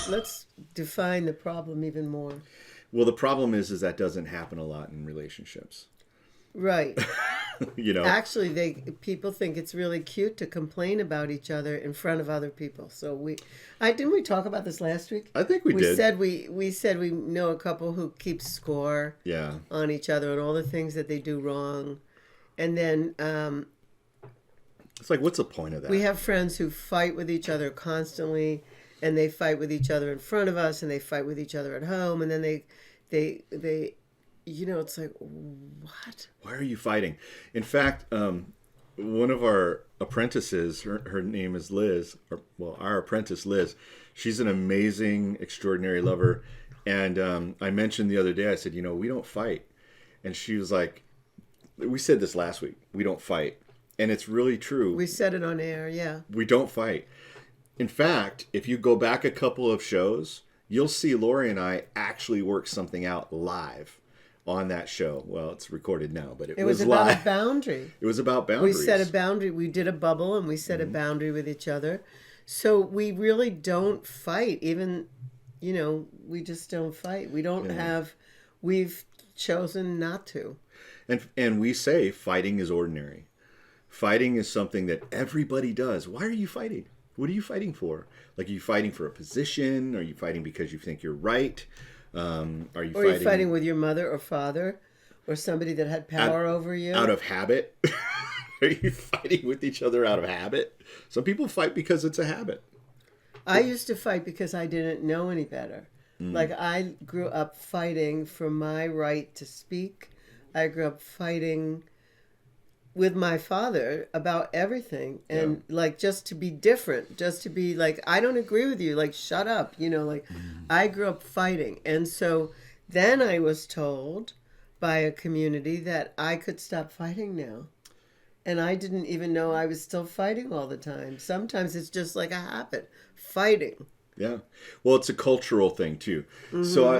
let's define the problem even more. Well, the problem is that doesn't happen a lot in relationships. Right. You know, Actually, people think it's really cute to complain about each other in front of other people. So didn't we talk about this last week? I think we did. We said we know a couple who keep score Yeah. on each other and all the things that they do wrong, and then It's like, what's the point of that? we have friends who fight with each other constantly, and they fight with each other in front of us, and they fight with each other at home, and then they it's like, what? Why are you fighting? In fact, one of our apprentices, her name is Liz, our apprentice Liz, she's an amazing, extraordinary lover. And I mentioned the other day, I said, we don't fight. And she was like, we said this last week, we don't fight. And it's really true. We said it on air, yeah. We don't fight. In fact, if you go back a couple of shows, you'll see Laurie and I actually work something out live on that show. Well, it's recorded now, but it was about live. a boundary. It was about boundaries. We set a boundary. We did a bubble, and we set a boundary with each other. So we really don't fight. Even, we just don't fight. We don't have. We've chosen not to. And we say fighting is ordinary. Fighting is something that everybody does. Why are you fighting? What are you fighting for? Like, are you fighting for a position? Are you fighting because you think you're right? Are you fighting with your mother or father or somebody that had power over you? Out of habit? Are you fighting with each other out of habit? Some people fight because it's a habit. I used to fight because I didn't know any better. Like, I grew up fighting for my right to speak. I grew up fighting with my father about everything, and like, just to be different, just to be like, I don't agree with you, like, shut up, I grew up fighting. And so then I was told by a community that I could stop fighting now, and I didn't even know I was still fighting all the time. Sometimes it's just like a habit, fighting. Yeah. Well, it's a cultural thing too. So,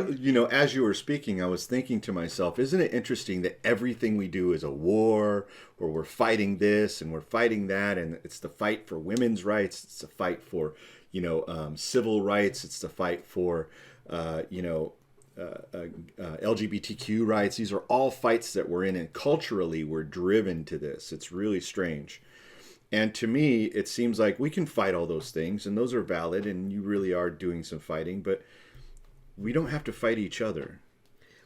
as you were speaking, I was thinking to myself, isn't it interesting that everything we do is a war, or we're fighting this and we're fighting that, and it's the fight for women's rights, it's the fight for, civil rights, it's the fight for, LGBTQ rights. These are all fights that we're in, and culturally we're driven to this. It's really strange. And to me, it seems like we can fight all those things, and those are valid, and you really are doing some fighting, but we don't have to fight each other.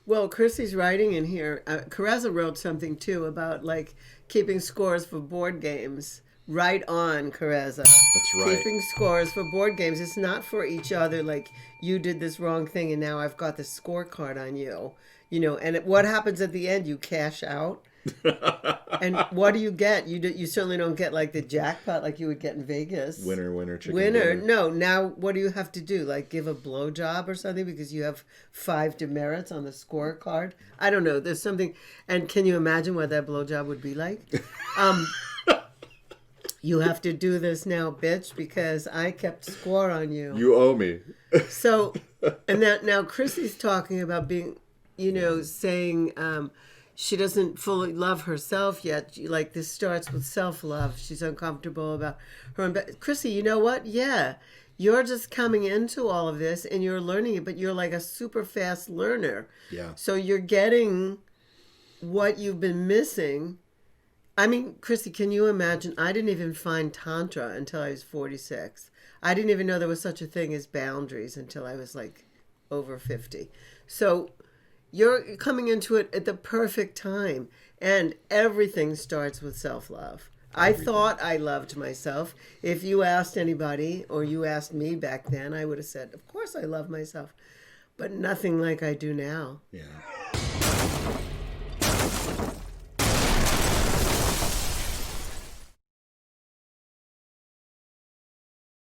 Well, Chrissy's writing in here. Carezza wrote something, too, about, like, keeping scores for board games. Right on, Carezza. That's right. Keeping scores for board games. It's not for each other, like, you did this wrong thing, and now I've got the scorecard on you. And what happens at the end? You cash out. And what do you get? You certainly don't get like the jackpot like you would get in Vegas. Winner, chicken dinner. dinner. No, now what do you have to do? Like give a blowjob or something because you have 5 demerits on the scorecard? I don't know. There's something. And can you imagine what that blowjob would be like? You have to do this now, bitch, because I kept score on you. You owe me. So, and now Chrissy's talking about being, saying she doesn't fully love herself yet. Like, this starts with self-love. She's uncomfortable about her own. Chrissy, you know what? Yeah, you're just coming into all of this and you're learning it, but you're like a super fast learner. Yeah. So you're getting what you've been missing. I mean, Chrissy, can you imagine? I didn't even find Tantra until I was 46. I didn't even know there was such a thing as boundaries until I was like over 50. So you're coming into it at the perfect time. And everything starts with self-love. I thought I loved myself. If you asked anybody or you asked me back then, I would have said, of course I love myself. But nothing like I do now. Yeah.